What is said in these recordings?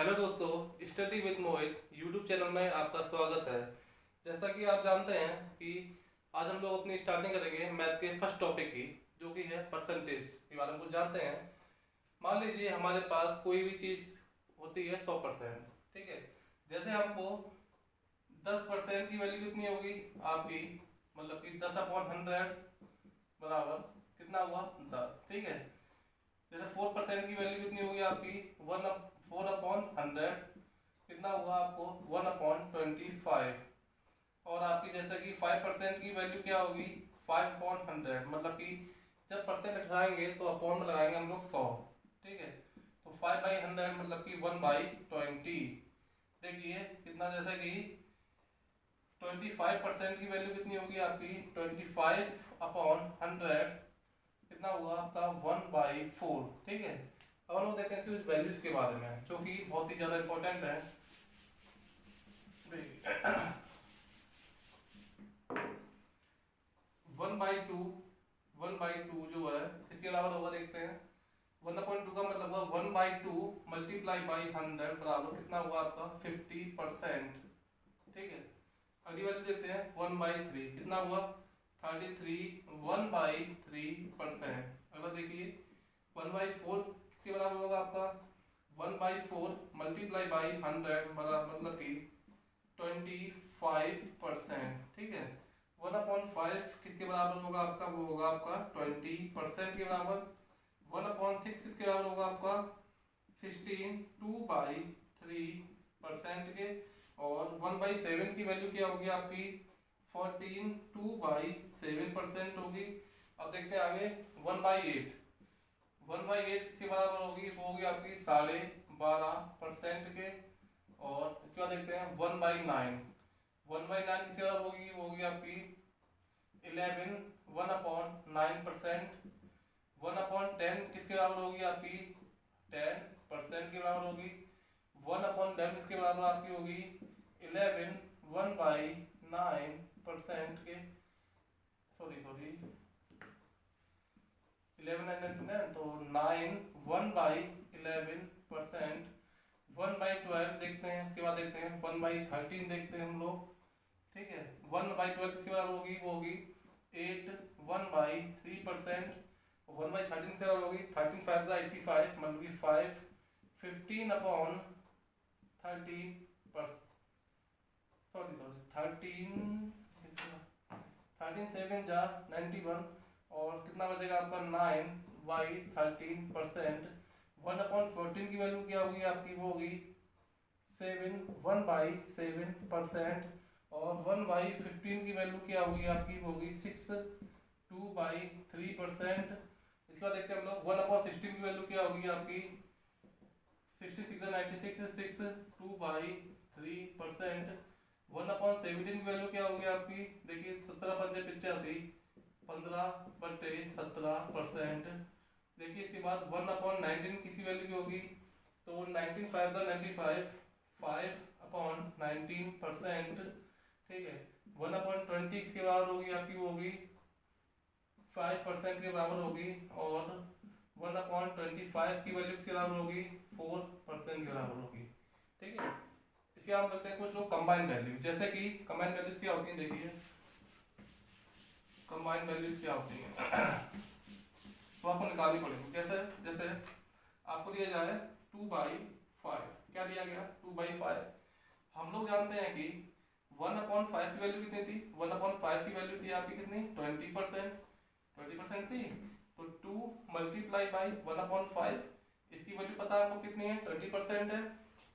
Hello दोस्तों, study with Mohit YouTube channel में आपका स्वागत है। जैसा कि आप जानते हैं कि आज हम लोग अपनी स्टार्टिंग करेंगे मैथ के फर्स्ट टॉपिक की, जो कि है परसेंटेज के बारे में कुछ जानते हैं। मान लीजिए हमारे पास कोई भी चीज़ होती है 100%, ठीक है। जैसे हमको 10% की वैल्यू कितनी होगी आपकी, मतलब कि 10/100 बराबर कितना हुआ 10, ठीक है। जैसे 4% की वैल्यू कितनी होगी आपकी 4/100 कितना हुआ आपको 1/25। और आपकी जैसे कि 5% की वैल्यू क्या होगी 5/100, मतलब कि जब परसेंट हटाएंगे तो अपॉन में लगाएंगे हम लोग 100, ठीक है। तो 5/100 मतलब कि 1/20। देखिए कितना, जैसे कि 25% की वैल्यू कितनी होगी आपकी 25/100 कितना हुआ आपका 1/4, ठीक है। अब हम लोग देखते हैं इसकी वैल्यूज के बारे में, जो कि बहुत ही ज्यादा इंपॉर्टेंट है। 1/2 जो है इसके अलावा होगा, देखते हैं 1/2 का मतलब हुआ 1/2 मल्टीप्लाई बाई 100 बराबर कितना हुआ आपका 50%, ठीक है। अगली वैल्यू देखते हैं 1/3 कितना हुआ 33 1/3%। अगला देखिए 1/4 किसके बराबर होगा आपका 1/4 मल्टीप्लाई बाई 100 बराबर मतलब कि 25%, ठीक है। 1/5 किसके बराबर होगा आपका, वो होगा आपका 20% के बराबर। 1/6 किसके बराबर होगा आपका 16 2/3% के। और 1/7 की वैल्यू क्या होगी आपकी 14 2/7% होगी। अब देखते हैं आगे 1/8 किसके बराबर होगी, वो होगी आपकी 12.5% के। और इसके बाद देखते हैं 1/9 किसके बराबर होगी, वो होगी आपकी 11 1/9%। 1/10 किसके बराबर होगी आपकी 10% के बराबर होगी। 1/10 किसके बराबर आपकी होगी 11 1/9% के, सॉरी 11 तो 9 1/11%। 1/12 देखते हैं, इसके बाद देखते हैं 1/13 देखते हैं हम लोग, ठीक है। 1/12 किसके बराबर होगी, वो होगी 8 1/3%। 1/13 से बराबर होगी 13 5 85 मतलब कि 5 15/13 पर सॉरी 13 7 जा 91। और कितना बचेगा आपका 9/13%। 1/14 की वैल्यू क्या होगी आपकी, वो होगी 7 1/7%। और 1/15 की वैल्यू क्या होगी आपकी, वो होगी 6 2/3%। इसके बाद देखते हैं हम लोग 1/16 की वैल्यू क्या होगी आपकी 66 96 6 2/3%। 1/17 की वैल्यू क्या होगी आपकी, देखिए 17 15/17%। देखिए इसके बाद 1/19 किसी वैल्यू की होगी, तो 19 5 95 5/19%, ठीक है। 1/20 इसके बराबर होगी आपकी, वो होगी 5% के बराबर होगी। और 1/25 की वैल्यू किसके बराबर होगी 4% के बराबर होगी, ठीक है। इसके हम करते हैं कुछ लोग कंबाइंड वैल्यू, जैसे कि कंबाइंड वैल्यूज क्या होती है, देखिए कंबाइंड वैल्यूज क्या होती है वो आपको निकालनी पड़ेगी। जैसे जैसे आपको दिया जाए 2/5, क्या दिया गया 2/5। हम लोग जानते हैं कि 1/5 की वैल्यू कितनी थी, 1/5 की वैल्यू थी आपकी कितनी 20% थी। तो 2 मल्टीप्लाई बाई 1/5, इसकी वैल्यू पता है आपको कितनी है 20% है।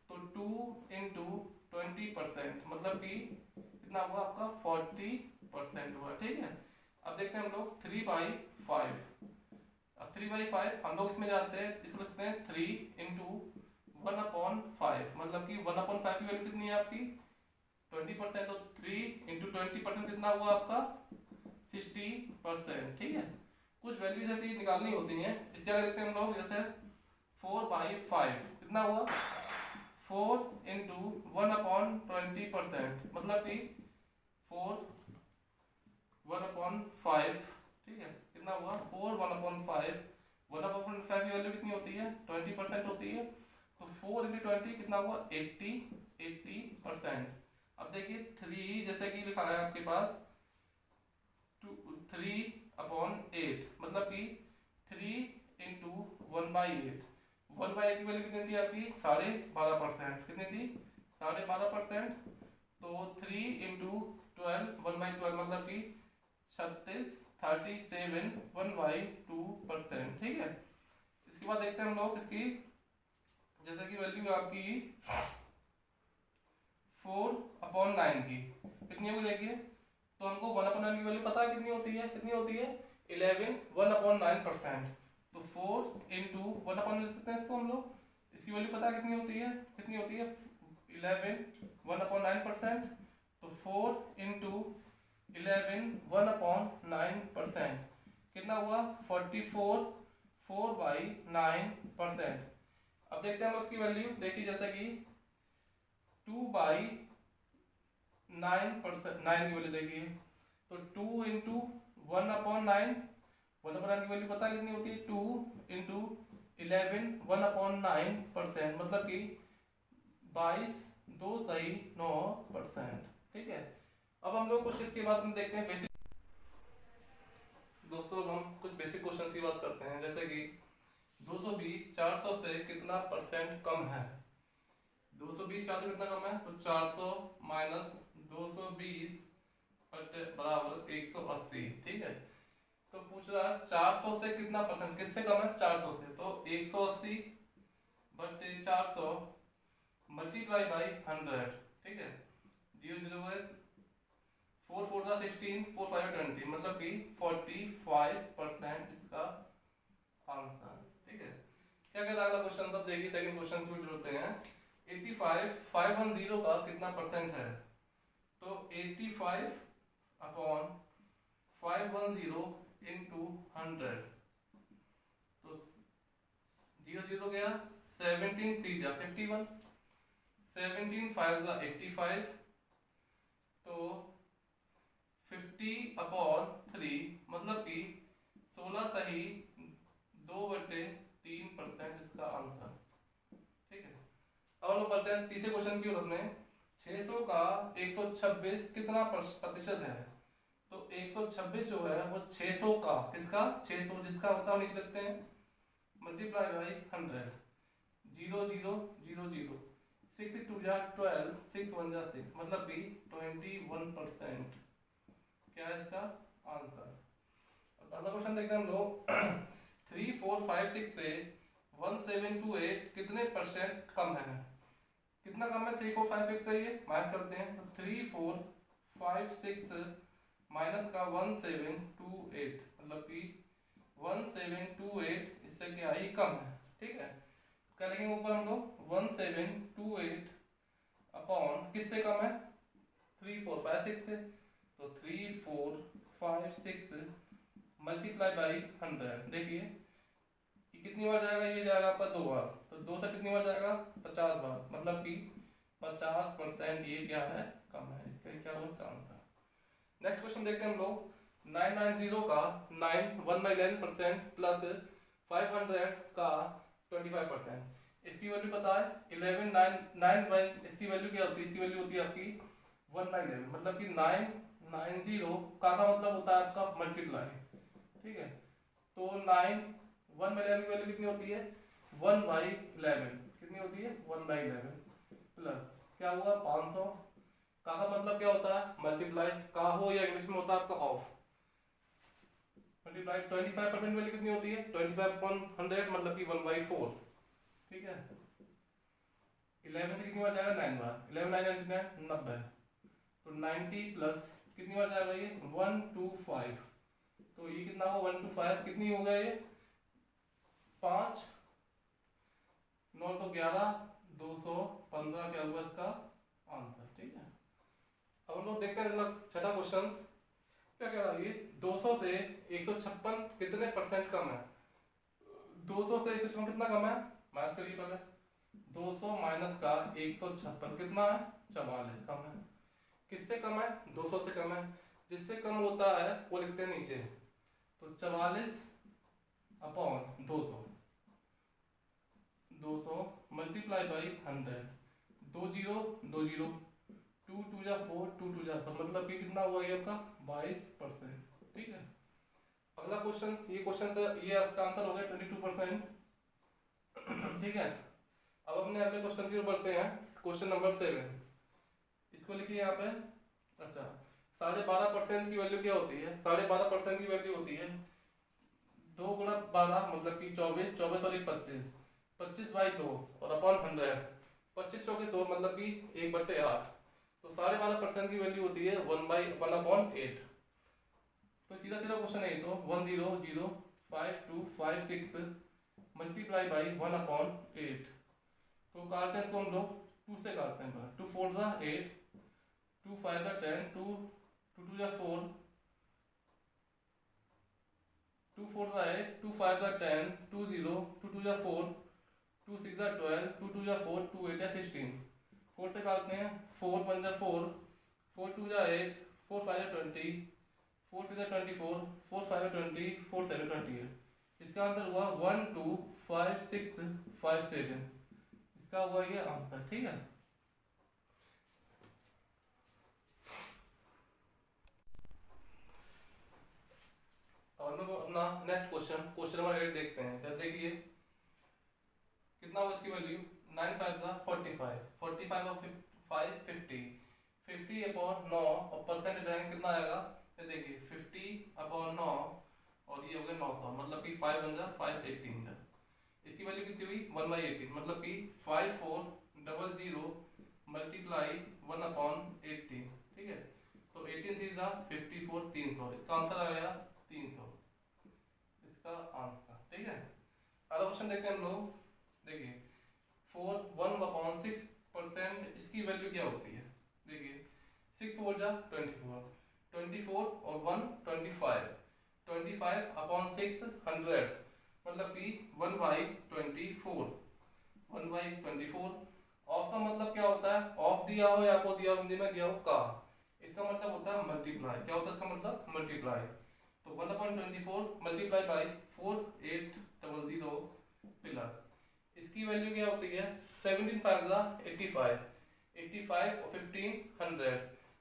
तो 2 इंटू 20% मतलब कि कितना हुआ आपका 40% हुआ, ठीक है। अब देखते हैं हम लोग 3/5। अब 3/5 हम लोग इसमें जानते हैं, इसको लिखते हैं 3 इंटू 1/5 मतलब कि 1/5 की वैल्यू कितनी है आपकी 20%। तो 3 इंटू 20% कितना हुआ आपका 60%, ठीक है। कुछ वैल्यूज ऐसी निकालनी होती हैं, इस जगह देखते हैं हम लोग, जैसे 4/5 कितना हुआ 4 इंटू 1/20% मतलब कि 4 1/5, ठीक है। कितना हुआ 4 1/5। 1/5 की वैल्यू कितनी होती है 20% होती है। तो 4 × 20 कितना हुआ 80%। अब देखिए 3 जैसे कि लिखा है आपके पास 3/8 मतलब कि 3 × 1/8। 1/8 की वैल्यू कितनी थी आपकी 12.5%। कितनी थी 12.5%। तो 3 × 12 1/12 मतलब कि 37 1/2%। ठीक है। इसके बाद देखते हैं हम लोग इसकी जैसे कि वैल्यू आपकी 4/9 की कितनी होगी देखिए। तो हमको 1/9 की वैल्यू पता है कितनी होती है 11 1/9%। तो 4 × 1/9 लिख सकते हैं इसको हम लोग। इसकी वैल्यू पता है कितनी होती है 11 1/9%। तो 4 × 11 1/9% कितना हुआ 44 4/9%। अब देखते हैं हम उसकी वैल्यू। देखिए जैसे कि 2/9% 9 की वैल्यू देखिए। तो 2 × 1/9 1/9 की वैल्यू पता है कितनी होती है 2 × 11 1/9% मतलब कि 22 2 सही 9%। ठीक है। अब हम लोग कुछ इसके बाद में देखते हैं बेसिक। दोस्तों हम कुछ बेसिक क्वेश्चन की बात करते हैं जैसे कि 220 400 से कितना परसेंट कम है। 220 400 कितना कम है तो 400 - 220 बराबर 180। ठीक है। तो पूछ रहा है 400 से कितना परसेंट किससे कम है 400 से। तो 180 बटे 400 मल्टीप्लाई बाई 100। ठीक है। 0 0 है 4 4 16 4 5 20 मतलब कि 45% इसका आंसर। ठीक है। क्या कहता है अगला क्वेश्चन तब देखिए सेकंड क्वेश्चन को जोड़ते हैं। 85 510 का कितना परसेंट है। तो 85/510 into 100 तो 0 0 गया 17 3 जा 51 17 5 जा 85 तो 50/3 मतलब कि 16 सही 2/3% इसका आंसर। ठीक है। अब हम लोग बढ़ते हैं तीसरे क्वेश्चन की ओर में। 600 का 126 कितना प्रतिशत है। तो 126 जो है वो 600 का किसका 600 जिसका होता है नीचे लिखते हैं मल्टीप्लाई बाई 100 0 0 0 0 6 2 जा 12 6 1 जा 6 मतलब कि 21% क्या है इसका आंसर। अब अगला क्वेश्चन देखते हैं हम लोग 3 4 5 6 से 1728 कितने परसेंट कम है। कितना कम है 3 4 5 6 से ये माइनस करते हैं। तो 3 4 5 6 माइनस का 1728 मतलब कि 1728 इससे क्या ही कम है। ठीक है। क्या लिखेंगे ऊपर हम लोग 1728 अपॉन किससे कम है 3 4 5 6 से। तो 3 4 5 6 मल्टीप्लाई बाई 100 देखिए कितनी बार जाएगा ये जाएगा आपका 2 बार। तो 2 से कितनी बार जाएगा 50 बार मतलब कि 50% ये क्या है कम है। इसका क्या होगा इसका आंसर। नेक्स्ट क्वेश्चन देखते हैं हम लोग 990 का 1/11% प्लस 500 का 25%। इसकी वैल्यू पता है 11 9 इसकी वैल्यू क्या होती है इसकी वैल्यू होती है आपकी 1/11 मतलब कि 990 का मतलब होता है आपका मल्टीप्लाई। ठीक है। तो 9 1/11 की वैल्यू कितनी होती है 1/11 कितनी होती है 1/11 प्लस क्या हुआ 500 का मतलब क्या होता है मल्टीप्लाई का हो या इंग्लिश में होता है आपका ऑफ मल्टीप्लाई 25% वैल्यू कितनी होती है 25/100 मतलब कि 1/4। ठीक है। 11 से कितनी बार जाएगा 9 बार 11 9 90 तो 90 प्लस कितनी बार जाएगा ये 125 तो ये कितना होगा 125 कितनी हो गया ये 5 9 तो 11 215 क्या हुआ इसका आंसर। ठीक है। अब हम लोग देखते हैं छठा क्वेश्चन क्या कह रहा है ये 200 से 156 कितने परसेंट कम है। 200 से 156 कितना कम है माइनस करिए पहले 200 माइनस का 156 कितना है 44 कम है। किससे कम है 200 से कम है। जिससे कम होता है वो लिखते हैं नीचे। तो 44/200 200 मल्टीप्लाई बाई 100, 2 जीरो 2 जीरो, 2 2 जा 4, 2 2 जा 4, मतलब कि कितना हुआ ये आपका 22%। ठीक है, अगला क्वेश्चन, ये क्वेश्चन से ये इसका आंसर हो गया 22%। ठीक है, अब अपने अगले क्वेश्चन की ओर बढ़ते हैं। क्वेश्चन नंबर 7, इसको लिखिए यहाँ पे। अच्छा, 12.5% की वैल्यू क्या होती है? 12.5% की वैल्यू होती है 2 गुणा 12 मतलब कि 24, 24 और 25, 25 बाई 2 और अपॉन 100, 25 चौके 100 मतलब कि 1/8। तो 12.5% की वैल्यू होती है 1/1/8। तो सीधा सीधा क्वेश्चन है ये तो 100.5256 मल्टीप्लाई बाई 1/8। तो काटते हैं इसको हम लोग 2 से काटते हैं। 2 4 जा 8, 2 5 जा 10, 2 2 जा 4, 2 4 जा 8, 2 5 जा 10, 2 0, 2 2 जा 4, 2 6 जा 12, 2 2 जा 4, 2 8 जा 16। 4 से काटते हैं, 4 1 जा 4, 4 2 जा 8, 4 5 जा 20, 4 6 जा 24, 4 5 जा 20, 4 7 28। इसका आंसर हुआ 1 2 5 6 5 7। इसका हुआ ये आंसर। ठीक है, और लोग अपना नेक्स्ट क्वेश्चन, क्वेश्चन नंबर 8 देखते हैं। जब देखिए कितना हुआ इसकी वैल्यू, 9 5 जा 45, 45 और 5 50, 50 अपॉन 9 और परसेंट जाएंगे कितना आएगा? ये देखिए 50 अपॉन 9 और ये हो गया 900, मतलब कि 5 बन जा 518 जा। इसकी वैल्यू कितनी हुई 1/18, मतलब कि 5400 मल्टीप्लाई 1/18। ठीक है, तो 18 3 जा 54, 300। इसका आंसर आ गया 300, इसका आंसर। ठीक है, अगला क्वेश्चन देखते हैं हम लोग। देखिए 1/6%, इसकी वैल्यू क्या होती है? देखिए 6 4 जा 24, 24 और 1 25, 25 अपॉन 6 100, मतलब कि 1/24, 1/24। ऑफ का मतलब क्या होता है? ऑफ दिया हो या आपको दिया हो, हिंदी में दिया हो का, इसका मतलब होता है मल्टीप्लाई। क्या होता है इसका मतलब? मल्टीप्लाई। तो 1/24 मल्टीप्लाई बाई 4800 प्लस इसकी वैल्यू क्या होती है? 17 5 जा 85, 85 और 15 100,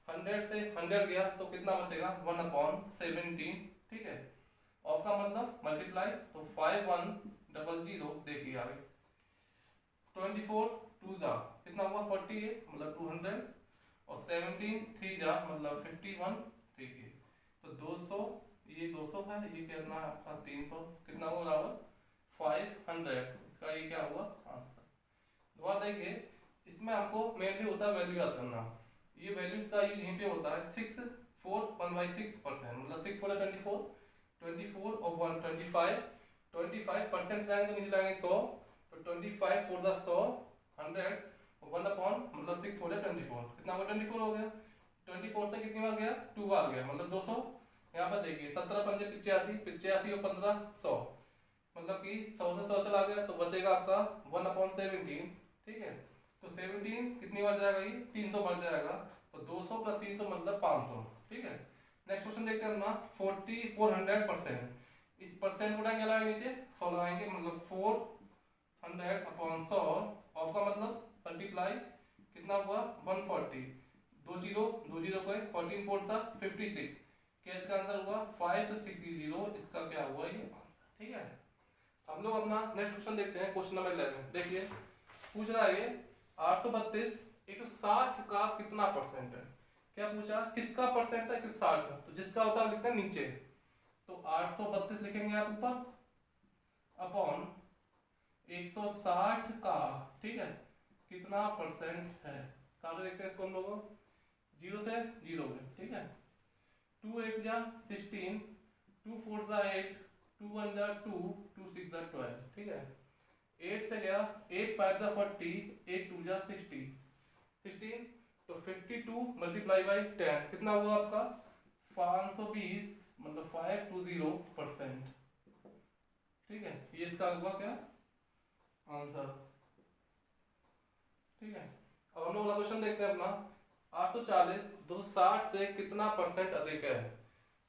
100 से 100 गया तो कितना बचेगा? 1/17। ठीक है, ऑफ का मतलब मल्टीप्लाई। तो 5100, देखिए आगे 24 2 जा कितना हुआ 48, मतलब 200 और 17 3 जा मतलब 51। देखिए तो 200, ये 200 है, ये कितना है आपका 300, कितना हुआ बराबर 500। इसका ये क्या हुआ? आंसर। दोबारा देखिए, इसमें आपको मेनली होता है वैल्यू याद करना। ये वैल्यू इसका यहीं पे होता है 6 4 1/6%, मतलब 6 4 24, 24 और 1 25, 25% लाएंगे तो नीचे लाएंगे 100, तो 25 4 जा 100, 100 1 अपॉन मतलब 6 4 24, कितना हुआ 24 हो गया। 24 से कितनी बार गया? 2 बार गया, मतलब 200। यहाँ पर देखिए 17 5 85, 85 और 15 100, मतलब कि 100 से 100 चला गया तो बचेगा आपका 1/17। ठीक है, तो 17 कितनी बार जाएगा? ये 300 बार जाएगा, तो 200 + 300 मतलब 500। ठीक है, नेक्स्ट क्वेश्चन देखते हैं अपना 400%। इस परसेंट को क्या लगाएंगे? नीचे 100 लगाएंगे, मतलब 400/100। ऑफ का मतलब मल्टीप्लाई, कितना हुआ 140, 2 0 2 0 को 14 4 था 56। क्या इसका आंसर हुआ 5660। इसका क्या हुआ ये आंसर। ठीक है, हम लोग अपना नेक्स्ट क्वेश्चन देखते हैं। क्वेश्चन नंबर 11 देखिए, पूछ रहा है 832 160 का कितना परसेंट है? क्या पूछा? किसका परसेंट है? 160 का। तो जिसका होता है लिखते हैं नीचे, तो 832 लिखेंगे आप ऊपर अपॉन 160 का। ठीक है, कितना परसेंट है? कहाँ देखते हैं इसको हम लोग, 0 से 0 में। ठीक है, 2 8 जा 16, 2 4 जा 8, 2 1 जा 2, 2 6 जा 12। ठीक है, 8 से गया 8 5 जा 40, 8 2 जा 60, 16, तो 52 मल्टीप्लाई बाई 10 कितना हुआ आपका 520, मतलब 520%। ठीक है, ये इसका हुआ क्या आंसर। ठीक है, अब हम लोग अगला क्वेश्चन देखते हैं अपना 840 260 से कितना परसेंट अधिक है?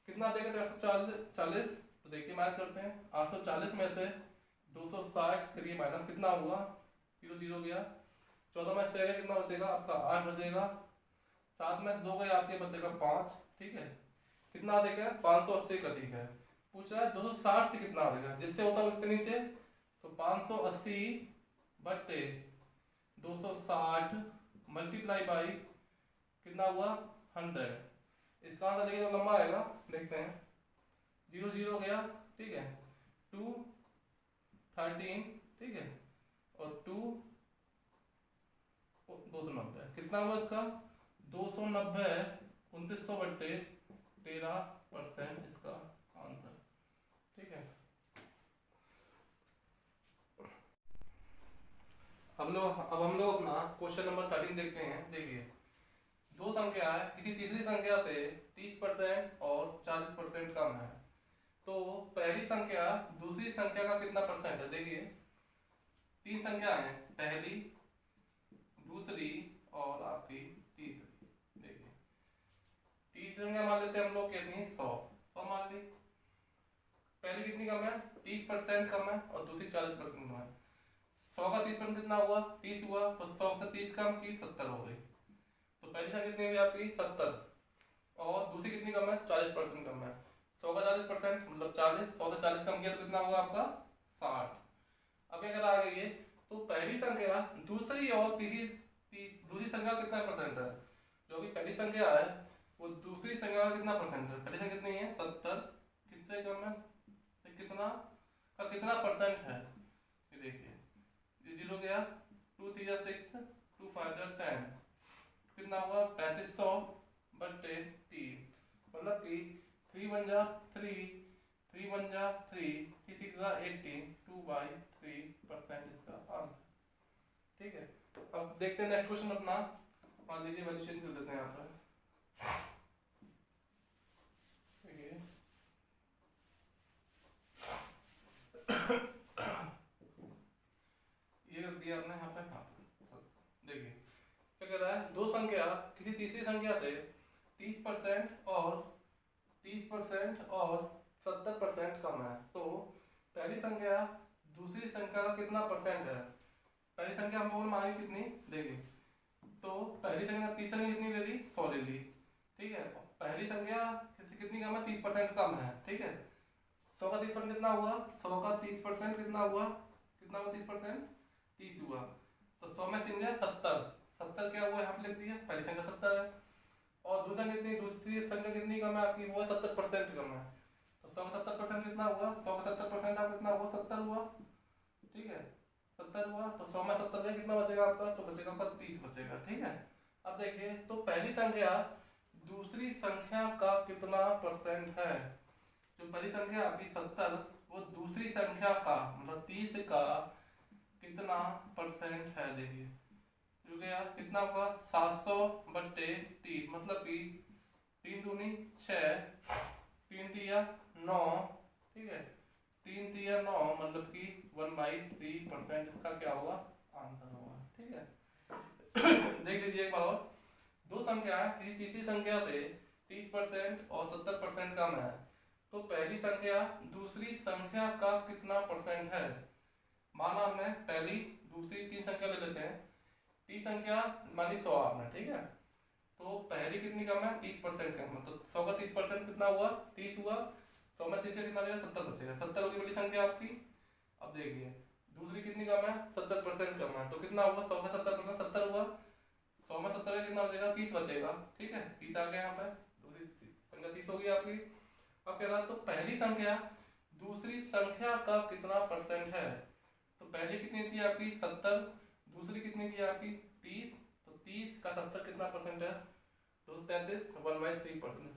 कितना अधिक है 840? तो देखिए माइनस करते हैं, 840 में से 260 करिए माइनस, कितना हुआ जीरो जीरो गया, 14 में 6 कितना बचेगा आपका 8 बचेगा, 7 में 2 गए आपके बचेगा 5। ठीक है, कितना अधिक है 580 का अधिक है। पूछ रहा है 260 से कितना आएगा, जिससे होता है उतने नीचे, तो 580 बट्टे 260 मल्टीप्लाई बाई कितना हुआ 100। इसका आंसर देखिए तो लंबा आएगा, देखते हैं। 0 0 गया, ठीक है, 2 13, ठीक है, और 2 290 कितना हुआ इसका 290 2900 बट्टे 13% इसका आंसर। ठीक है, अब हम लोग अपना क्वेश्चन नंबर 13 देखते हैं। देखिए, दो संख्या है, किसी तीसरी संख्या से 30% और 40% कम है, तो पहली संख्या दूसरी संख्या का कितना परसेंट है। देखिए, तीन संख्या है, पहली, दूसरी और आपकी तीसरी। देखिए, तीसरी संख्या मान लेते हैं हम लोग कितनी 100 मान ली। पहली कितनी कम है 30% कम है और दूसरी 40% कम है। 100 का 30% कितना हुआ 30 हुआ, तो 100 से 30 कम की 70 हो गई। तो पहली संख्या कितनी हुई आपकी 70 और दूसरी कितनी कम है 40% कम है। 100 का 40% मतलब 40, 100 से 40 कम किया तो कितना हुआ आपका 60। अब अगर आ गई है तो पहली संख्या दूसरी और दूसरी संख्या कितना परसेंट है। जो भी पहली संख्या है वो दूसरी संख्या का कितना परसेंट है। पहली संख्या कितनी है 70, किससे कम है, कितना का कितना परसेंट है। ये देखिए, ये 0 गया, 2 3 6, 2 5 10, कितना हुआ 3500 बट्टे 3, मतलब कि 3 1 जा 3, 3 1 जा 3, 3 6 जा 18, 2/3% इसका आंसर। ठीक है, अब देखते हैं नेक्स्ट क्वेश्चन अपना। मान लीजिए वैल्यू चेंज कर देते हैं यहाँ पर। देखिए, ये कर दिया आपने यहाँ पे। देखिए क्या कह रहा है, दो संख्या किसी तीसरी संख्या से 30% और 70% कम है, तो पहली संख्या दूसरी संख्या का कितना परसेंट है। पहली संख्या हम लोगों ने मानी कितनी, देखिए, तो पहली संख्या तीसरी संख्या कितनी ले ली 100 ले ली। ठीक है, पहली संख्या कितनी कम है 30% कम है। ठीक है, 100 का 30% कितना हुआ, 100 का 30% कितना हुआ, कितना हुआ 30%, 30 हुआ, तो 100 में 3 है 70, 70 क्या हुआ यहाँ पे लिख दिया, पहली संख्या 70 है। और दूसरी संख्या कितनी कम है आपकी, वो है 70% कम है, तो 100 का 70% कितना हुआ, 100 का 70% आप कितना हुआ 70 हुआ। ठीक है, 70 हुआ, तो 100 में 70 में कितना बचेगा आपका, तो बचेगा आपका 30 बचेगा। ठीक है, अब देखिए, तो पहली संख्या दूसरी संख्या का कितना परसेंट है। जो पहली संख्या आपकी 70, वो दूसरी संख्या का मतलब 30 का कितना परसेंट है। देखिए, जो गया कितना होगा 700 बट्टे 3, मतलब कि 3 दूनी 6, 3 तिया 9, ठीक है, 3 तिया 9, मतलब कि 1/3% इसका क्या होगा आंसर होगा। ठीक है, देख लीजिए एक बार और। दो संख्या किसी तीसरी संख्या से 30% और 70% कम है, तो पहली संख्या दूसरी संख्या का कितना परसेंट है। माना हमने पहली दूसरी तीन संख्या ले लेते हैं। तीस संख्या मानी 100 आपने, ठीक है, तो पहली कितनी कम है 30% कम है, तो 100 का 30% कितना हुआ 30 हुआ, 100 में 30 का कितना रहेगा 70 बचेगा, 70 होगी बड़ी संख्या आपकी। अब देखिए, दूसरी कितनी कम है 70% कम है, तो कितना हुआ 100 का 70% 70 हुआ, 100 में 70 का कितना बचेगा 30 बचेगा। ठीक है, 30 आ गया यहाँ पे, दूसरी संख्या 30 होगी आपकी। अब कह रहा तो पहली संख्या दूसरी संख्या का कितना परसेंट है। तो पहली कितनी थी आपकी 70, दूसरी कितनी थी आपकी 30, तो 30 का 70 कितना परसेंट है, तो 33 1/3%।